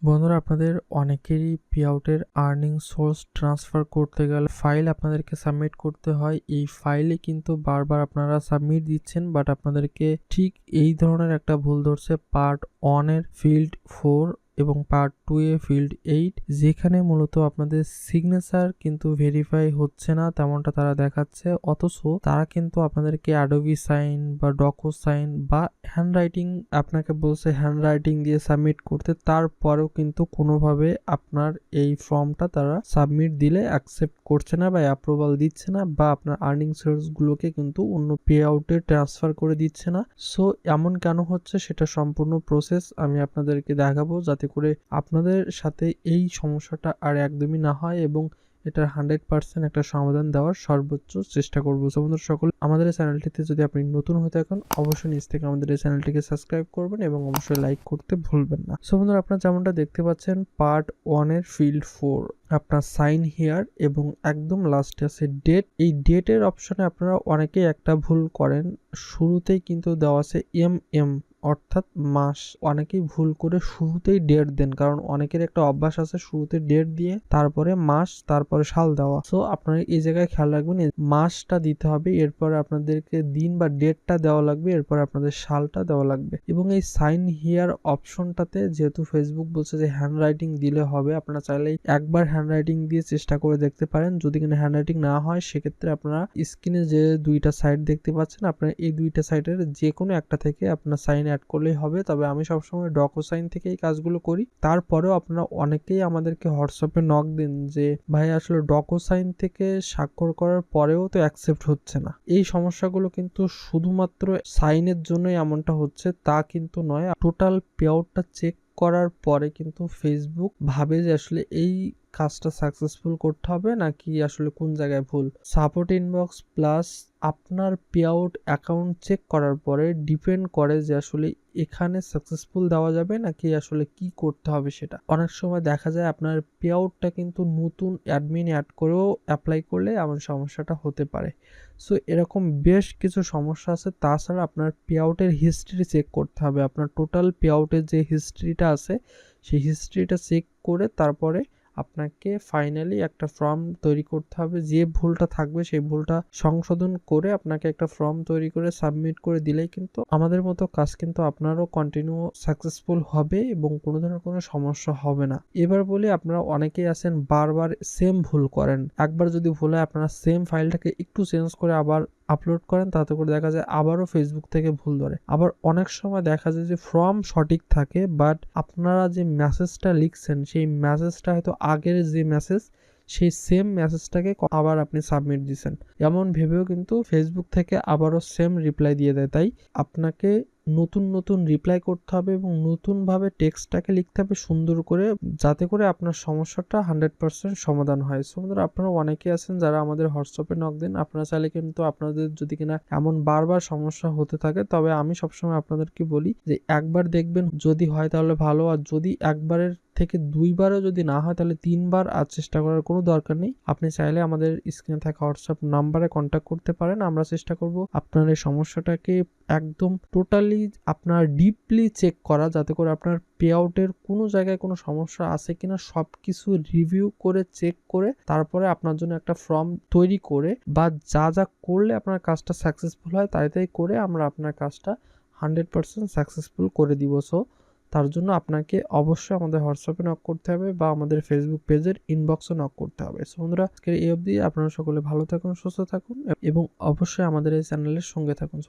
বন্ধুরা, আপনাদের অনেকেরই পেআউটের আর্নিং সোর্স ট্রান্সফার করতে গেলে ফাইল আপনাদেরকে সাবমিট করতে হয়। এই ফাইলে কিন্তু বারবার আপনারা সাবমিট দিচ্ছেন, বাট আপনাদেরকে ঠিক এই ধরনের একটা ভুল ধরছে পার্ট 1 এর ফিল্ড 4 এবং পার্ট 2 এ ফিল্ড 8, যেখানে মূলত আপনাদের সিগনেচার কিন্তু ভেরিফাই হচ্ছে না তেমনটা তারা দেখাচ্ছে। অথচ তারা কিন্তু আপনাদেরকে অ্যাডোবি সাইন বা ডকো সাইন বা হ্যান্ডরাইটিং আপনাকে বলছে হ্যান্ডরাইটিং দিয়ে সাবমিট করতে, তারপরেও কিন্তু কোনোভাবে আপনার এই ফর্মটা তারা সাবমিট দিলে অ্যাকসেপ্ট করছে না বা অ্যাপ্রুভাল দিচ্ছে না, বা আপনার আর্নিং সোর্সগুলোকে কিন্তু অন্য পে আউটে ট্রান্সফার করে দিচ্ছে না। সো এমন কেন হচ্ছে সেটা সম্পূর্ণ প্রসেস আমি আপনাদেরকে দেখাবো, যাতে করে আপনাদের সাথে এই সমস্যাটা আর একদমই না হয় এবং এটার 100% একটা সমাধান দেওয়ার সর্বোচ্চ চেষ্টা করবো। সো বন্ধুরা, সকলে আমাদের এই চ্যানেলটিতে যদি আপনি নতুন হয়ে থাকেন, অবশ্যই নিচ থেকে আমাদের এই চ্যানেলটিকে সাবস্ক্রাইব করবেন এবং অবশ্যই লাইক করতে ভুলবেন না। সো বন্ধুরা, আপনারা যেমনটা দেখতে পাচ্ছেন পার্ট 1 এর ফিল্ড 4 আপনার সাইন হিয়ার এবং একদম লাস্টে আছে ডেট। এই ডেটের অপশনে আপনারা অনেকেই একটা ভুল করেন, শুরুতেই কিন্তু দেওয়া আছে অর্থাৎ মাস। অনেকেই ভুল করে শুরুতেই ডেট দেন, কারণ অনেকের একটা অভ্যাস আছে শুরুতে ডেট দিয়ে তারপরে মাস তারপরে সাল দেওয়া। সো আপনারা এই জায়গায় খেয়াল রাখবেন, মাসটা দিতে হবে, এরপর আপনাদেরকে দিন বা ডেটটা দেওয়া লাগবে, এরপর আপনাদের সালটা দেওয়া লাগবে। এবং এই সাইন হিয়ার অপশনটাতে যেহেতু ফেসবুক বলছে যে হ্যান্ড রাইটিং দিলে হবে, আপনারা চাইলেই একবার হ্যান্ড রাইটিং দিয়ে চেষ্টা করে দেখতে পারেন। যদি কিনা হ্যান্ড রাইটিং না হয়, সেক্ষেত্রে আপনারা স্ক্রিনে যে দুইটা সাইট দেখতে পাচ্ছেন, আপনারা এই দুইটা সাইটের যে কোনো একটা থেকে আপনার সাইন অ্যাড করলেই হবে। তবে আমি সবসময় ডকো সাইন থেকে এই কাজগুলো করি। তারপরেও আপনারা অনেকেই আমাদেরকে হোয়াটসঅ্যাপে নক দিন যে ভাই আসলে ডকো সাইন থেকে স্বাক্ষর করার পরেও তো অ্যাকসেপ্ট হচ্ছে না। এই সমস্যাগুলো কিন্তু শুধুমাত্র সাইনের জন্যই এমনটা হচ্ছে তা কিন্তু নয়। টোটাল পেআউটটা চেক করার পরে কিন্তু ফেসবুক ভাবে যে আসলে এই কাজটা সাকসেসফুল করতে হবে নাকি আসলে কোন জায়গায় ভুল। সাপোর্ট ইনবক্স প্লাস আপনার পেআউট অ্যাকাউন্ট চেক করার পরে ডিপেন্ড করে যে আসলে এখানে সাকসেসফুল দেওয়া যাবে নাকি আসলে কি করতে হবে সেটা। অনেক সময় দেখা যায় আপনার পেআউটটা কিন্তু নতুন অ্যাডমিন অ্যাড করেও অ্যাপ্লাই করলে এমন সমস্যাটা হতে পারে। সো এরকম বেশ কিছু সমস্যা আছে। তাছাড়া আপনার পেআউটের হিস্ট্রি চেক করতে হবে। আপনার টোটাল পেআউটের যে হিস্ট্রিটা আছে সেই হিস্ট্রিটা চেক করে তারপরে আপনাকে ফাইনালি একটা ফর্ম তৈরি করতে হবে। যে ভুলটা থাকবে সেই ভুলটা সংশোধন করে আপনাকে একটা ফর্ম তৈরি করে সাবমিট করে দিলেই কিন্তু আমাদের মতো কাজ কিন্তু আপনারও কন্টিনিউ সাকসেসফুল হবে এবং কোনো ধরনের কোনো সমস্যা হবে না। এবার বলি, আপনারা অনেকেই আছেন বারবার সেম ভুল করেন। একবার যদি ভুল হয়, আপনারা সেম ফাইলটাকে একটু চেঞ্জ করে আবার আপলোড করেন, তাতে করে দেখা যায় আবারও ফেসবুক থেকে ভুল ধরে। আবার অনেক সময় দেখা যায় যে ফর্ম সঠিক থাকে, বাট আপনারা যে মেসেজটা লিখছেন সেই মেসেজটা হয়তো আগের যে মেসেজ সেই সেম মেসেজটাকে আবার আপনি সাবমিট দিচ্ছেন। এমন ভেবেও কিন্তু ফেসবুক থেকে আবারও সেম রিপ্লাই দিয়ে দেয়। তাই আপনাকে নতুন নতুন রিপ্লাই করতে হবে এবং নতুনভাবে টেক্সটটাকে লিখতে হবে সুন্দর করে, যাতে করে আপনার সমস্যাটা 100% সমাধান হয়। সো বন্ধুরা, আপনারা অনেকে আছেন যারা আমাদের হোয়াটসঅ্যাপে নক দেন। আপনারা চাইলে কিন্তু আপনাদের যদি কিনা এমন বারবার সমস্যা হতে থাকে, তবে আমি সবসময় আপনাদেরকে বলি যে একবার দেখবেন, যদি হয় তাহলে ভালো, আর যদি একবারের থেকে দুইবারও যদি না হয় তাহলে 3বার আর চেষ্টা করার কোনো দরকার নেই। আপনি চাইলে আমাদের স্ক্রিনে থাকা হোয়াটসঅ্যাপ নাম্বারে কন্ট্যাক্ট করতে পারেন। আমরা চেষ্টা করব আপনার এই সমস্যাটাকে একদম টোটালি আপনার ডিপলি চেক করা, যাতে করে আপনার পেআউটের কোনো জায়গায় কোনো সমস্যা আছে কিনা সবকিছু রিভিউ করে চেক করে তারপরে আপনার জন্য একটা ফর্ম তৈরি করে বা যা যা করলে আপনার কাজটা সাকসেসফুল হয় তাই তাই করে আমরা আপনার কাজটা 100% সাকসেসফুল করে দিব। সো তার জন্য আপনাকে অবশ্যই আমাদের হোয়াটসঅ্যাপে নক করতে হবে বা আমাদের ফেসবুক পেজের ইনবক্সে নক করতে হবে। সো বন্ধুরা, আজকের এই অবধি। আপনারা সকলে ভালো থাকুন, সুস্থ থাকুন এবং অবশ্যই আমাদের এই চ্যানেলের সঙ্গে থাকুন।